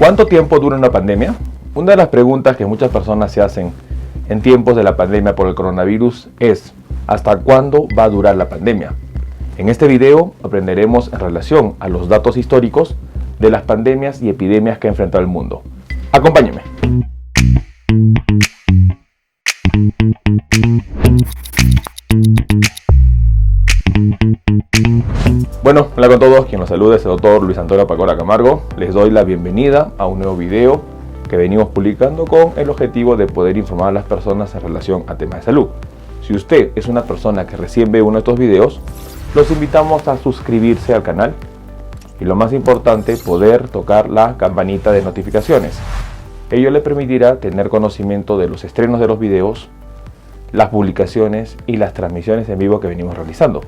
¿Cuánto tiempo dura una pandemia? Una de las preguntas que muchas personas se hacen en tiempos de la pandemia por el coronavirus es ¿hasta cuándo va a durar la pandemia? En este video aprenderemos en relación a los datos históricos de las pandemias y epidemias que ha enfrentado el mundo. Acompáñenme. Bueno, hola con todos, quien los saluda es el doctor Luis Antonio Pacora Camargo. Les doy la bienvenida a un nuevo video que venimos publicando con el objetivo de poder informar a las personas en relación a temas de salud. Si usted es una persona que recién ve uno de estos videos, los invitamos a suscribirse al canal y lo más importante, poder tocar la campanita de notificaciones. Ello le permitirá tener conocimiento de los estrenos de los videos, las publicaciones y las transmisiones en vivo que venimos realizando.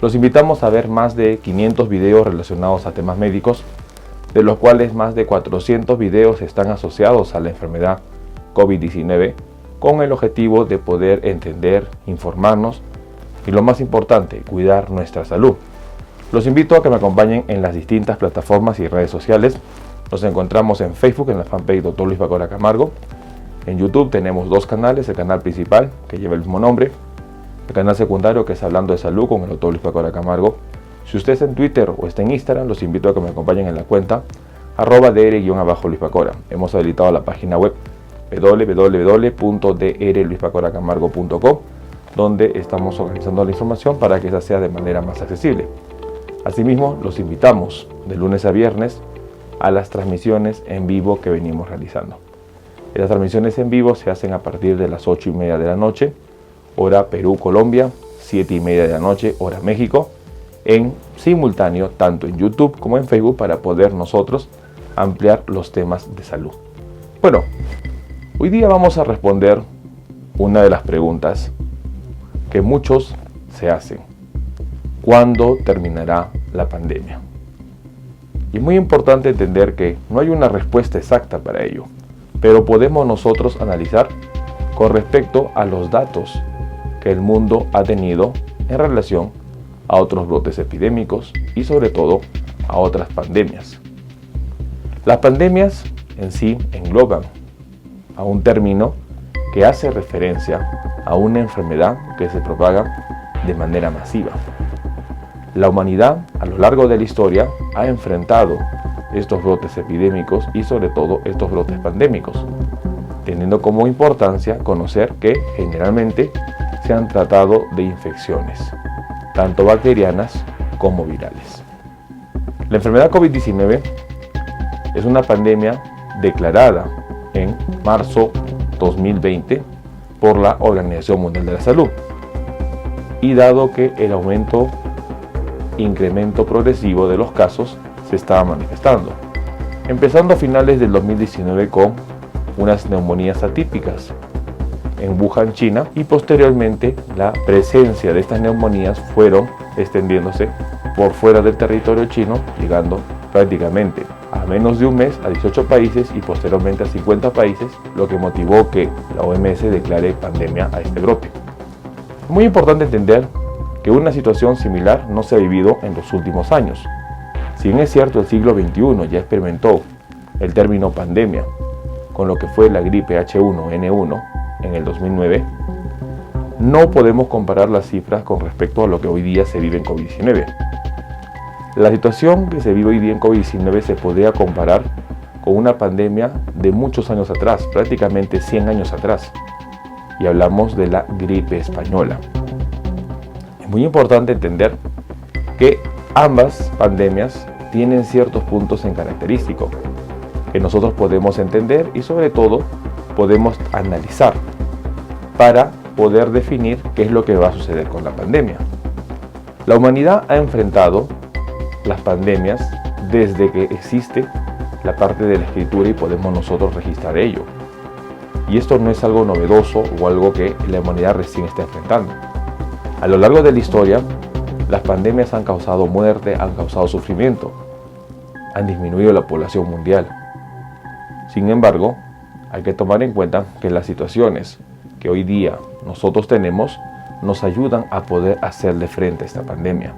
Los invitamos a ver más de 500 videos relacionados a temas médicos, de los cuales más de 400 videos están asociados a la enfermedad COVID-19, con el objetivo de poder entender, informarnos y lo más importante, cuidar nuestra salud. Los invito a que me acompañen en las distintas plataformas y redes sociales. Nos encontramos en Facebook, en la fanpage Dr. Luis Pacora Camargo. En YouTube tenemos dos canales, el canal principal que lleva el mismo nombre, el canal secundario que es Hablando de Salud con el Dr. Luis Pacora Camargo. Si usted está en Twitter o está en Instagram, los invito a que me acompañen en la cuenta @dr_Luis Pacora. Hemos habilitado la página web www.drluispacoracamargo.com, donde estamos organizando la información para que esa sea de manera más accesible. Asimismo, los invitamos de lunes a viernes a las transmisiones en vivo que venimos realizando. Las transmisiones en vivo se hacen a partir de las 8:30 de la noche, hora Perú, Colombia, 7:30 de la noche, hora México, en simultáneo tanto en YouTube como en Facebook para poder nosotros ampliar los temas de salud. Bueno, hoy día vamos a responder una de las preguntas que muchos se hacen. ¿Cuándo terminará la pandemia? Y es muy importante entender que no hay una respuesta exacta para ello, pero podemos nosotros analizar con respecto a los datos que el mundo ha tenido en relación a otros brotes epidémicos y sobre todo a otras pandemias. Las pandemias en sí engloban a un término que hace referencia a una enfermedad que se propaga de manera masiva. La humanidad a lo largo de la historia ha enfrentado estos brotes epidémicos y sobre todo estos brotes pandémicos, teniendo como importancia conocer que generalmente se han tratado de infecciones, tanto bacterianas como virales. La enfermedad COVID-19 es una pandemia declarada en marzo 2020 por la Organización Mundial de la Salud, y dado que el incremento progresivo de los casos se estaba manifestando, empezando a finales del 2019 con unas neumonías atípicas en Wuhan, China, y posteriormente la presencia de estas neumonías fueron extendiéndose por fuera del territorio chino, llegando prácticamente a menos de un mes a 18 países y posteriormente a 50 países, lo que motivó que la OMS declare pandemia a este brote. Es muy importante entender que una situación similar no se ha vivido en los últimos años. Si bien es cierto, el siglo XXI ya experimentó el término pandemia con lo que fue la gripe H1N1 en el 2009, no podemos comparar las cifras con respecto a lo que hoy día se vive en COVID-19. La situación que se vive hoy día en COVID-19 se podría comparar con una pandemia de muchos años atrás, prácticamente 100 años atrás, y hablamos de la gripe española. Es muy importante entender que ambas pandemias tienen ciertos puntos en característico que nosotros podemos entender y sobre todo podemos analizar para poder definir qué es lo que va a suceder con la pandemia. La humanidad ha enfrentado las pandemias desde que existe la parte de la escritura y podemos nosotros registrar ello. Y esto no es algo novedoso o algo que la humanidad recién está enfrentando. A lo largo de la historia, las pandemias han causado muerte, han causado sufrimiento, han disminuido la población mundial. Sin embargo, hay que tomar en cuenta que las situaciones que hoy día nosotros tenemos nos ayudan a poder hacerle frente a esta pandemia.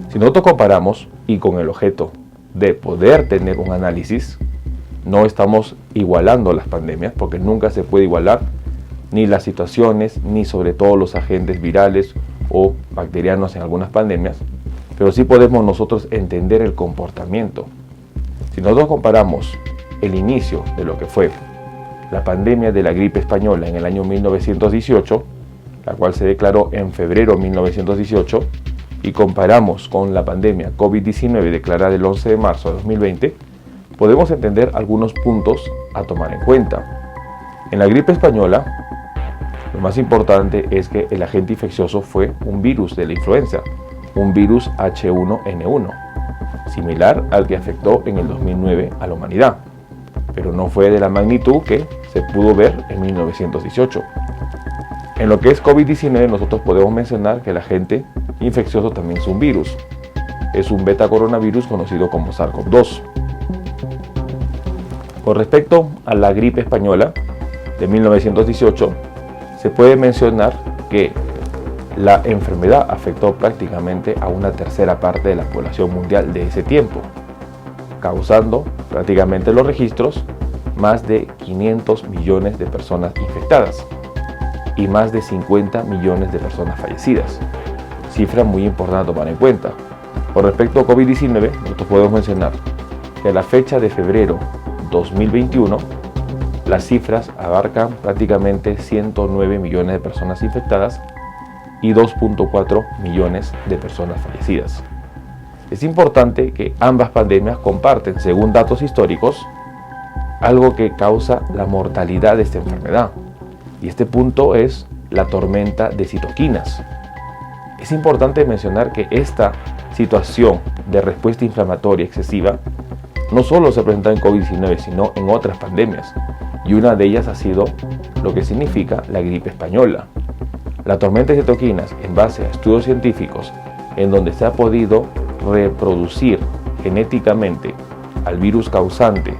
Si nosotros comparamos y con el objeto de poder tener un análisis no estamos igualando las pandemias, porque nunca se puede igualar ni las situaciones, ni sobre todo los agentes virales o bacterianos en algunas pandemias, pero sí podemos nosotros entender el comportamiento. Si nosotros comparamos el inicio de lo que fue la pandemia de la gripe española en el año 1918, la cual se declaró en febrero de 1918, y comparamos con la pandemia COVID-19 declarada el 11 de marzo de 2020, podemos entender algunos puntos a tomar en cuenta. En la gripe española, lo más importante es que el agente infeccioso fue un virus de la influenza, un virus H1N1, similar al que afectó en el 2009 a la humanidad, pero no fue de la magnitud que se pudo ver en 1918. En lo que es COVID-19, nosotros podemos mencionar que el agente infeccioso también es un virus. Es un beta coronavirus conocido como SARS-CoV-2. Con respecto a la gripe española de 1918, se puede mencionar que la enfermedad afectó prácticamente a una tercera parte de la población mundial de ese tiempo, causando prácticamente los registros más de 500 millones de personas infectadas y más de 50 millones de personas fallecidas. Cifra muy importante a tomar en cuenta. Con respecto a COVID-19, nosotros podemos mencionar que a la fecha de febrero 2021, las cifras abarcan prácticamente 109 millones de personas infectadas y 2.4 millones de personas fallecidas. Es importante que ambas pandemias comparten, según datos históricos, algo que causa la mortalidad de esta enfermedad. Y este punto es la tormenta de citoquinas. Es importante mencionar que esta situación de respuesta inflamatoria excesiva no solo se presenta en COVID-19, sino en otras pandemias. Y una de ellas ha sido lo que significa la gripe española. La tormenta de citoquinas, en base a estudios científicos, en donde se ha podido reproducir genéticamente al virus causante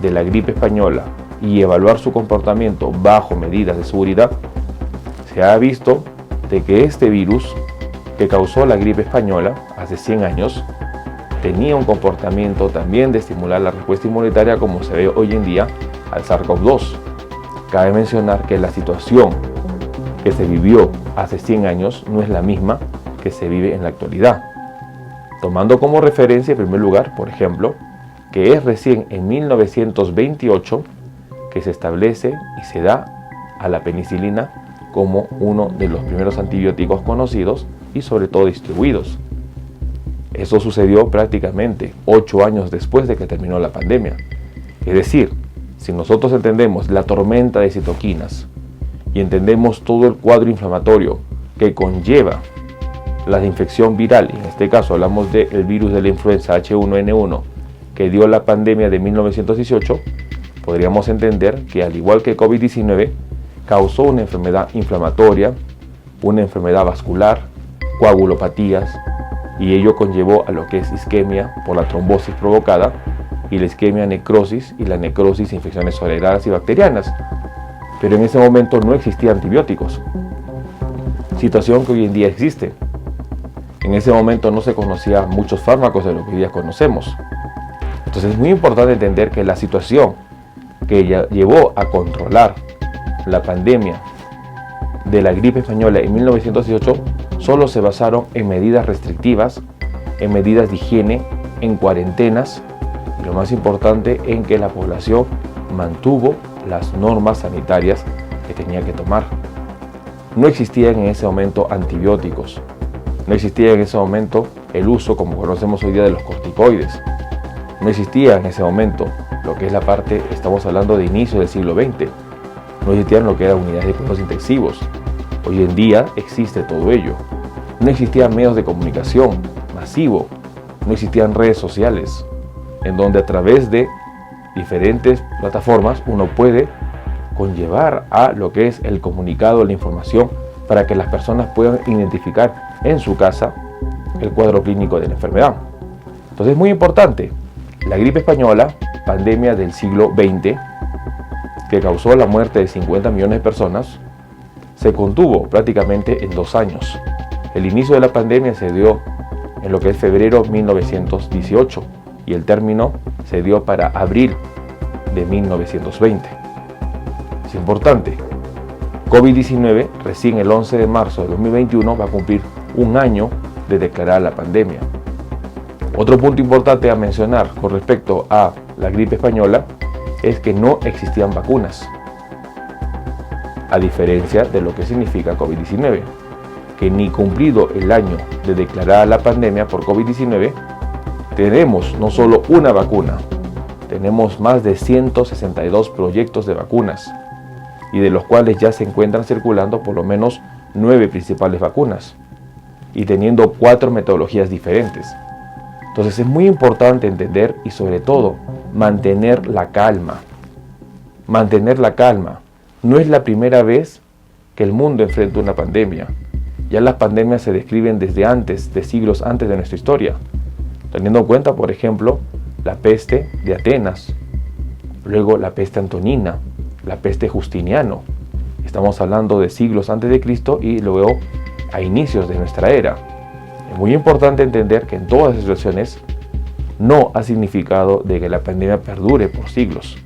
de la gripe española y evaluar su comportamiento bajo medidas de seguridad, se ha visto de que este virus que causó la gripe española hace 100 años tenía un comportamiento también de estimular la respuesta inmunitaria como se ve hoy en día al SARS-CoV-2. Cabe mencionar que la situación que se vivió hace 100 años no es la misma que se vive en la actualidad. Tomando como referencia en primer lugar, por ejemplo, que es recién en 1928 que se establece y se da a la penicilina como uno de los primeros antibióticos conocidos y sobre todo distribuidos. Eso sucedió prácticamente 8 años después de que terminó la pandemia. Es decir, si nosotros entendemos la tormenta de citoquinas y entendemos todo el cuadro inflamatorio que conlleva la infección viral, y en este caso hablamos del virus de la influenza H1N1 que dio la pandemia de 1918, podríamos entender que al igual que COVID-19 causó una enfermedad inflamatoria, una enfermedad vascular, coagulopatías, y ello conllevó a lo que es isquemia por la trombosis provocada y la isquemia necrosis y la necrosis infecciones soleradas y bacterianas. Pero en ese momento no existían antibióticos, situación que hoy en día existe. En ese momento no se conocían muchos fármacos de lo que hoy día conocemos. Entonces es muy importante entender que la situación que llevó a controlar la pandemia de la gripe española en 1918 solo se basaron en medidas restrictivas, en medidas de higiene, en cuarentenas y lo más importante en que la población mantuvo las normas sanitarias que tenía que tomar. No existían en ese momento antibióticos, no existía en ese momento el uso como conocemos hoy día de los corticoides, no existía en ese momento lo que es la parte, estamos hablando de inicio del siglo XX, no existían lo que eran unidades de cuidados intensivos. Hoy en día existe todo ello. No existían medios de comunicación masivo, no existían redes sociales, en donde a través de diferentes plataformas uno puede conllevar a lo que es el comunicado, la información, para que las personas puedan identificar en su casa el cuadro clínico de la enfermedad. Entonces es muy importante, la gripe española, pandemia del siglo XX, que causó la muerte de 50 millones de personas, se contuvo prácticamente en 2 años. El inicio de la pandemia se dio en lo que es febrero de 1918 y el término se dio para abril de 1920. Es importante, COVID-19 recién el 11 de marzo de 2021 va a cumplir un año de declarar la pandemia. Otro punto importante a mencionar con respecto a la gripe española es que no existían vacunas, a diferencia de lo que significa COVID-19, que ni cumplido el año de declarada la pandemia por COVID-19, tenemos no solo una vacuna, tenemos más de 162 proyectos de vacunas, y de los cuales ya se encuentran circulando por lo menos 9 principales vacunas, y teniendo 4 metodologías diferentes. Entonces es muy importante entender y sobre todo mantener la calma. Mantener la calma. No es la primera vez que el mundo enfrenta una pandemia. Ya las pandemias se describen desde antes, de siglos antes de nuestra historia. Teniendo en cuenta, por ejemplo, la peste de Atenas, luego la peste antonina, la peste Justiniano. Estamos hablando de siglos antes de Cristo y luego a inicios de nuestra era. Es muy importante entender que en todas las situaciones no ha significado de que la pandemia perdure por siglos.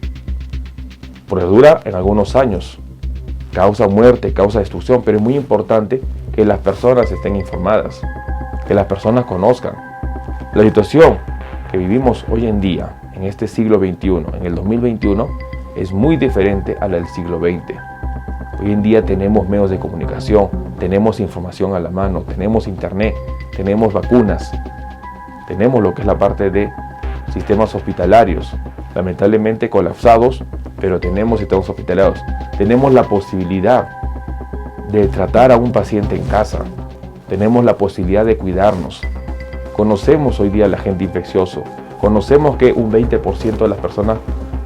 Perdura en algunos años, causa muerte, causa destrucción, pero es muy importante que las personas estén informadas, que las personas conozcan. La situación que vivimos hoy en día, en este siglo XXI, en el 2021, es muy diferente a la del siglo XX. Hoy en día tenemos medios de comunicación, tenemos información a la mano, tenemos internet, tenemos vacunas, tenemos lo que es la parte de sistemas hospitalarios, lamentablemente colapsados, pero tenemos sistemas hospitalarios. Tenemos la posibilidad de tratar a un paciente en casa, tenemos la posibilidad de cuidarnos. Conocemos hoy día al agente infeccioso, conocemos que un 20% de las personas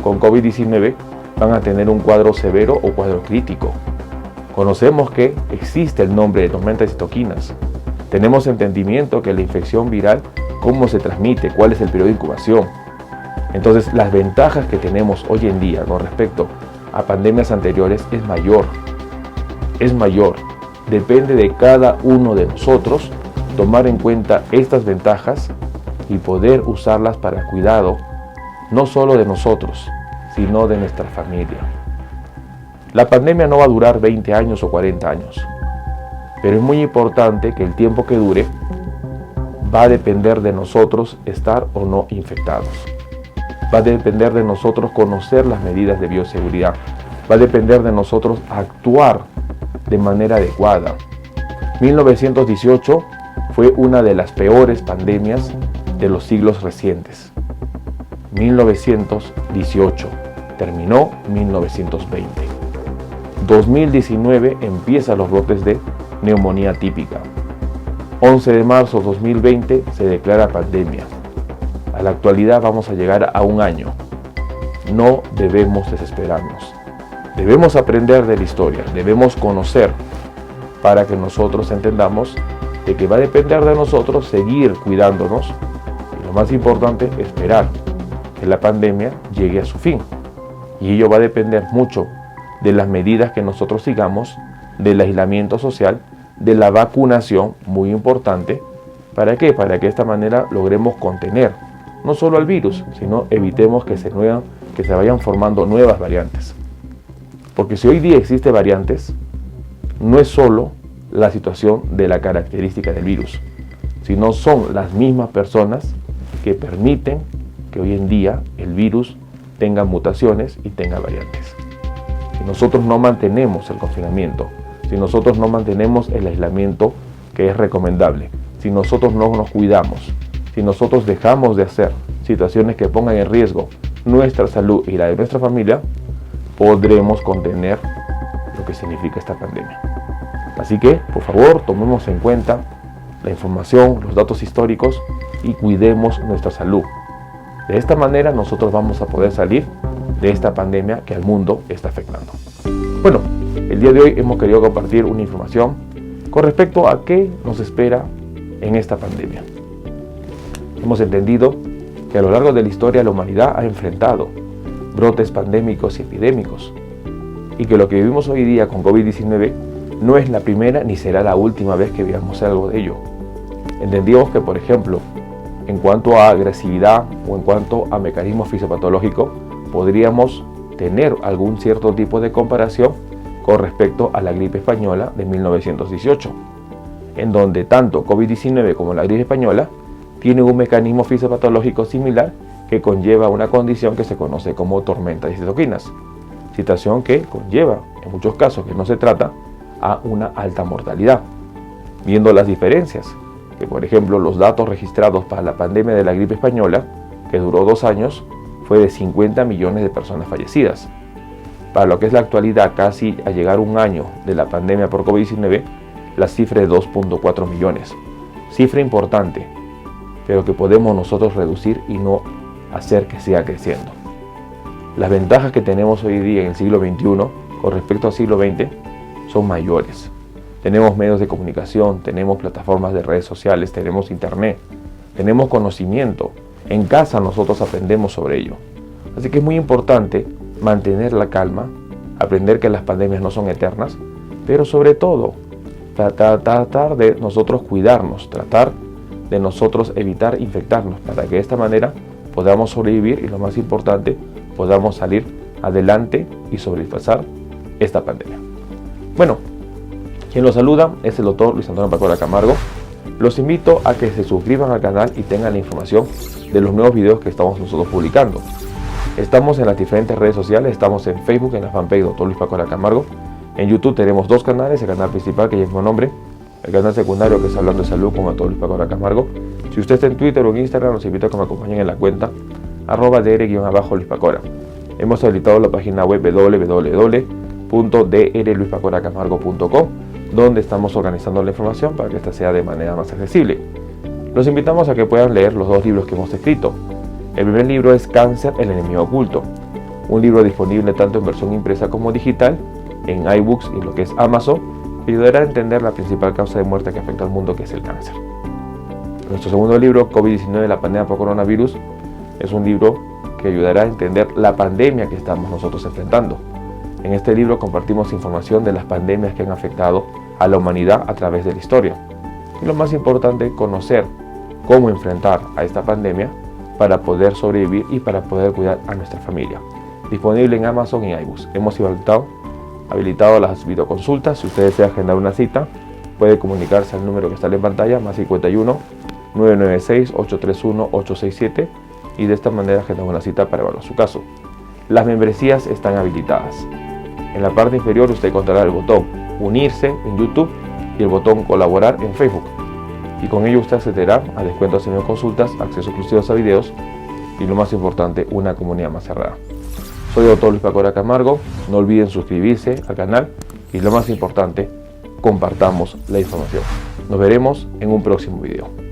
con COVID-19 van a tener un cuadro severo o cuadro crítico. Conocemos que existe el nombre de tormentas de citoquinas. Tenemos entendimiento que la infección viral, cómo se transmite, cuál es el periodo de incubación. Entonces, las ventajas que tenemos hoy en día con respecto a pandemias anteriores es mayor. Es mayor. Depende de cada uno de nosotros tomar en cuenta estas ventajas y poder usarlas para el cuidado, no solo de nosotros, sino de nuestra familia. La pandemia no va a durar 20 años o 40 años, pero es muy importante que el tiempo que dure va a depender de nosotros estar o no infectados. Va a depender de nosotros conocer las medidas de bioseguridad. Va a depender de nosotros actuar de manera adecuada. 1918 fue una de las peores pandemias de los siglos recientes. 1918 terminó 1920. 2019 empiezan los brotes de neumonía típica. 11 de marzo de 2020 se declara pandemia. A la actualidad vamos a llegar a un año. No debemos desesperarnos. Debemos aprender de la historia, debemos conocer para que nosotros entendamos de que va a depender de nosotros seguir cuidándonos y lo más importante, esperar que la pandemia llegue a su fin. Y ello va a depender mucho de las medidas que nosotros sigamos, del aislamiento social, de la vacunación, muy importante. ¿Para qué? Para que de esta manera logremos contener no solo al virus, sino evitemos que se vayan formando nuevas variantes. Porque si hoy día existen variantes, no es solo la situación de la característica del virus, sino son las mismas personas que permiten que hoy en día el virus tenga mutaciones y tenga variantes. Si nosotros no mantenemos el confinamiento, si nosotros no mantenemos el aislamiento que es recomendable, si nosotros no nos cuidamos, si nosotros dejamos de hacer situaciones que pongan en riesgo nuestra salud y la de nuestra familia, podremos contener lo que significa esta pandemia. Así que, por favor, tomemos en cuenta la información, los datos históricos y cuidemos nuestra salud. De esta manera nosotros vamos a poder salir de esta pandemia que al mundo está afectando. Bueno, el día de hoy hemos querido compartir una información con respecto a qué nos espera en esta pandemia. Hemos entendido que a lo largo de la historia la humanidad ha enfrentado brotes pandémicos y epidémicos y que lo que vivimos hoy día con COVID-19 no es la primera ni será la última vez que veamos algo de ello. Entendimos que, por ejemplo, en cuanto a agresividad o en cuanto a mecanismos fisiopatológicos, podríamos tener algún cierto tipo de comparación con respecto a la gripe española de 1918, en donde tanto COVID-19 como la gripe española tienen un mecanismo fisiopatológico similar que conlleva una condición que se conoce como tormenta de citoquinas, situación que conlleva, en muchos casos que no se trata, a una alta mortalidad. Viendo las diferencias, que por ejemplo los datos registrados para la pandemia de la gripe española, que duró 2 años, fue de 50 millones de personas fallecidas. Para lo que es la actualidad, casi a llegar un año de la pandemia por COVID-19, la cifra es 2.4 millones. Cifra importante, pero que podemos nosotros reducir y no hacer que siga creciendo. Las ventajas que tenemos hoy día en el siglo XXI con respecto al siglo XX son mayores. Tenemos medios de comunicación, tenemos plataformas de redes sociales, tenemos internet, tenemos conocimiento. En casa nosotros aprendemos sobre ello. Así que es muy importante mantener la calma, aprender que las pandemias no son eternas, pero sobre todo tratar de nosotros cuidarnos, tratar de nosotros evitar infectarnos para que de esta manera podamos sobrevivir y lo más importante, podamos salir adelante y sobrepasar esta pandemia. Bueno, quien los saluda es el doctor Luis Antonio Pacora Camargo. Los invito a que se suscriban al canal y tengan la información de los nuevos videos que estamos nosotros publicando. Estamos en las diferentes redes sociales, estamos en Facebook, en la fanpage Dr. Luis Pacora Camargo. En YouTube tenemos 2 canales, el canal principal que lleva el mismo nombre, el canal secundario que es Hablando de Salud con Dr. Luis Pacora Camargo. Si usted está en Twitter o en Instagram, los invito a que me acompañen en la cuenta @dr_Luis Pacora. Hemos habilitado la página web www.drluispacoracamargo.com, donde estamos organizando la información para que esta sea de manera más accesible. Los invitamos a que puedan leer los 2 libros que hemos escrito. El primer libro es Cáncer, el enemigo oculto, un libro disponible tanto en versión impresa como digital, en iBooks y lo que es Amazon, que ayudará a entender la principal causa de muerte que afecta al mundo, que es el cáncer. Nuestro segundo libro, COVID-19, la pandemia por coronavirus, es un libro que ayudará a entender la pandemia que estamos nosotros enfrentando. En este libro compartimos información de las pandemias que han afectado a la humanidad a través de la historia. Y lo más importante, conocer cómo enfrentar a esta pandemia para poder sobrevivir y para poder cuidar a nuestra familia. Disponible en Amazon y iBooks. Hemos habilitado las videoconsultas. Si usted desea agendar una cita, puede comunicarse al número que está en pantalla, más 51 996 831 867, y de esta manera agendar una cita para evaluar su caso. Las membresías están habilitadas. En la parte inferior usted encontrará el botón Unirse en YouTube y el botón Colaborar en Facebook. Y con ello usted accederá a descuentos en consultas, acceso exclusivos a videos y lo más importante, una comunidad más cerrada. Soy Dr. Luis Pacora Camargo. No olviden suscribirse al canal y lo más importante, compartamos la información. Nos veremos en un próximo video.